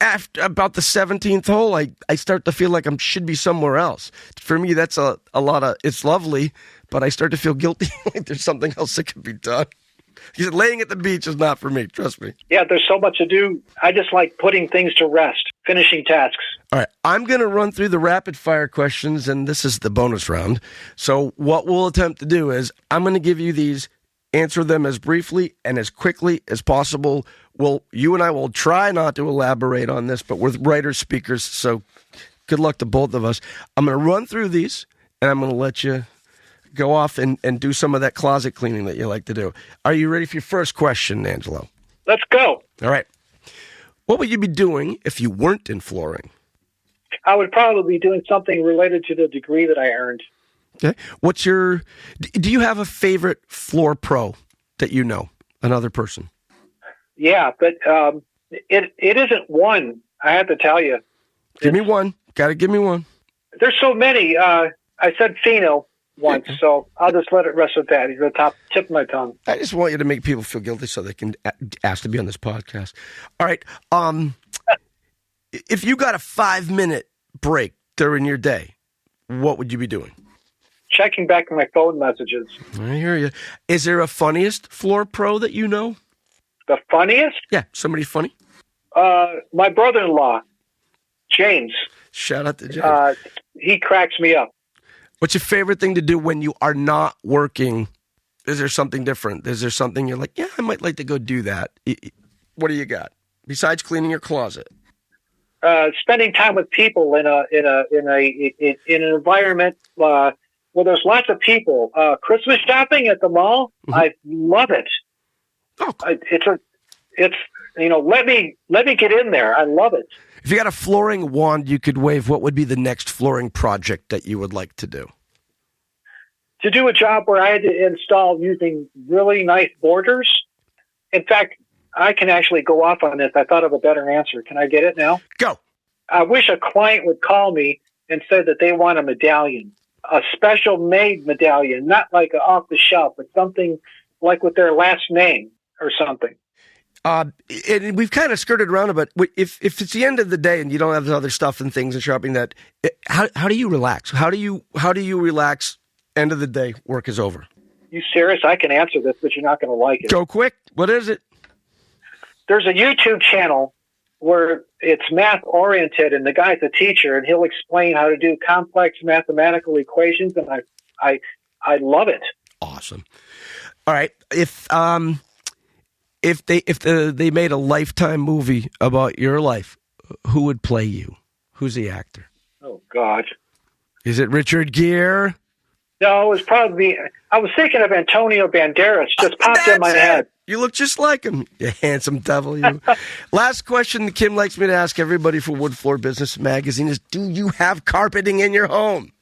After about the 17th hole, I start to feel like I should be somewhere else. For me, that's a lot of. It's lovely, but I start to feel guilty. Like there's something else that can be done. Laying at the beach is not for me. Trust me. Yeah, there's so much to do. I just like putting things to rest, finishing tasks. All right, I'm going to run through the rapid fire questions, and this is the bonus round. So what we'll attempt to do is I'm going to give you these, answer them as briefly and as quickly as possible. You and I will try not to elaborate on this, but we're writers, speakers, so good luck to both of us. I'm going to run through these, and I'm going to let you go off and do some of that closet cleaning that you like to do. Are you ready for your first question, Angelo? Let's go. All right. What would you be doing if you weren't in flooring? I would probably be doing something related to the degree that I earned. Okay. Do you have a favorite floor pro that you know, another person? Yeah, but it isn't one, I have to tell you. Give me one. Got to give me one. There's so many. I said Fino once, so I'll just let it rest with that. He's the top tip of my tongue. I just want you to make people feel guilty so they can ask to be on this podcast. All right. If you got a 5-minute break during your day, what would you be doing? Checking back on my phone messages. I hear you. Is there a funniest floor pro that you know? The funniest? Yeah, somebody funny. My brother-in-law, James. Shout out to James. He cracks me up. What's your favorite thing to do when you are not working? Is there something different? Is there something you're like, yeah, I might like to go do that? What do you got besides cleaning your closet? Spending time with people in an environment where there's lots of people. Christmas shopping at the mall, mm-hmm. I love it. Oh, cool. Let me get in there. I love it. If you got a flooring wand you could wave, what would be the next flooring project that you would like to do? To do a job where I had to install using really nice borders. In fact, I can actually go off on this. I thought of a better answer. Can I get it now? Go. I wish a client would call me and say that they want a medallion, a special made medallion, not like off the shelf, but something like with their last name or something. And we've kind of skirted around it, but if it's the end of the day and you don't have the other stuff and things and shopping, how do you relax? How do you relax? End of the day, work is over. You serious? I can answer this, but you're not going to like it. Go quick. What is it? There's a YouTube channel where it's math oriented, and the guy's a teacher, and he'll explain how to do complex mathematical equations, and I love it. Awesome. All right, if they made a Lifetime movie about your life, who would play you? Who's the actor? Oh God, is it Richard Gere? No, it was probably. I was thinking of Antonio Banderas. Just popped in my head. You look just like him, you handsome devil, you. Last question that Kim likes me to ask everybody for Wood Floor Business Magazine is, do you have carpeting in your home?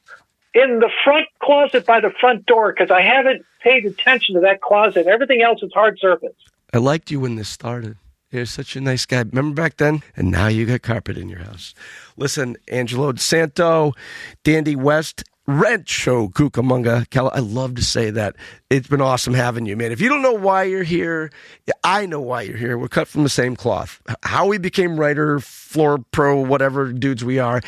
In the front closet by the front door, because I haven't paid attention to that closet. Everything else is hard surface. I liked you when this started. You're such a nice guy. Remember back then? And now you got carpet in your house. Listen, Angelo DeSanto, Dandy West, Rancho Cucamonga, I love to say that. It's been awesome having you, man. If you don't know why you're here, I know why you're here. We're cut from the same cloth. How we became writer, floor pro, whatever dudes we are.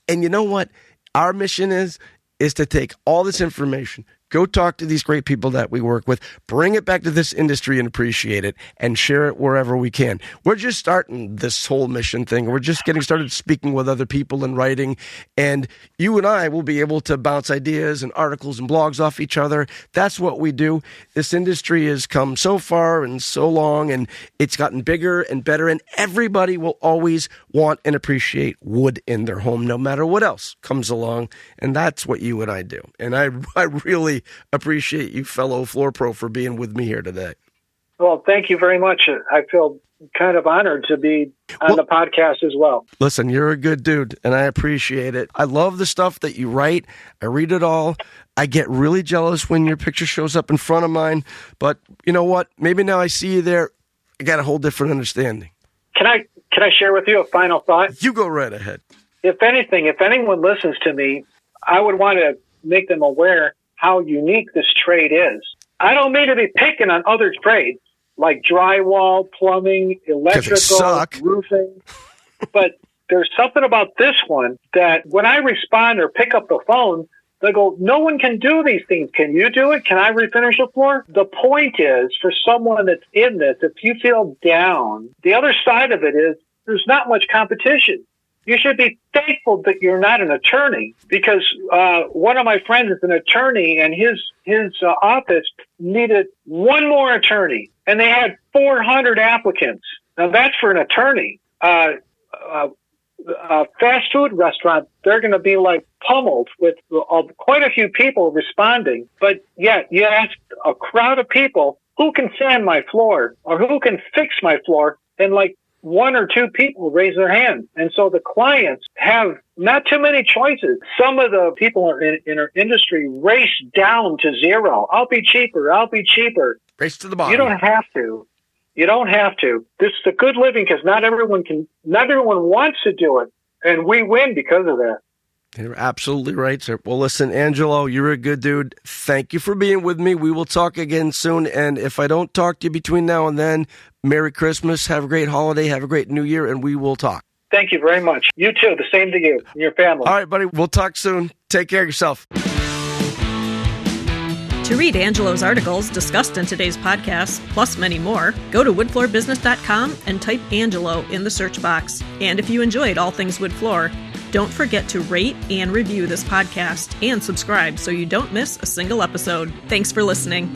And you know what? Our mission is to take all this information, go talk to these great people that we work with, bring it back to this industry and appreciate it, and share it wherever we can. We're just starting this whole mission thing. We're just getting started speaking with other people and writing, and you and I will be able to bounce ideas and articles and blogs off each other. That's what we do. This industry has come so far and so long, and it's gotten bigger and better, and everybody will always want and appreciate wood in their home, no matter what else comes along, and that's what you and I do. And I really appreciate you, fellow Floor Pro, for being with me here today. Well, thank you very much. I feel kind of honored to be on the podcast as well. Listen, you're a good dude, and I appreciate it. I love the stuff that you write. I read it all. I get really jealous when your picture shows up in front of mine. But you know what? Maybe now I see you there, I got a whole different understanding. Can I share with you a final thought? You go right ahead. If anything, if anyone listens to me, I would want to make them aware how unique this trade is. I don't mean to be picking on other trades like drywall, plumbing, electrical, roofing, but there's something about this one that when I respond or pick up the phone, they go, no one can do these things. Can you do it? Can I refinish the floor? The point is, for someone that's in this, if you feel down, the other side of it is there's not much competition. You should be thankful that you're not an attorney, because one of my friends is an attorney, and his office needed one more attorney, and they had 400 applicants. Now that's for an attorney. A fast food restaurant, they're going to be like pummeled with quite a few people responding. But yet you ask a crowd of people, who can sand my floor or who can fix my floor? And like one or two people raise their hand. And so the clients have not too many choices. Some of the people in our industry race down to zero. I'll be cheaper. Race to the bottom. You don't have to. This is a good living because not everyone wants to do it. And we win because of that. You're absolutely right, sir. Well, listen, Angelo, you're a good dude. Thank you for being with me. We will talk again soon. And if I don't talk to you between now and then, Merry Christmas. Have a great holiday. Have a great New Year. And we will talk. Thank you very much. You too. The same to you and your family. All right, buddy. We'll talk soon. Take care of yourself. To read Angelo's articles discussed in today's podcast, plus many more, go to woodfloorbusiness.com and type Angelo in the search box. And if you enjoyed all things wood floor, don't forget to rate and review this podcast and subscribe so you don't miss a single episode. Thanks for listening.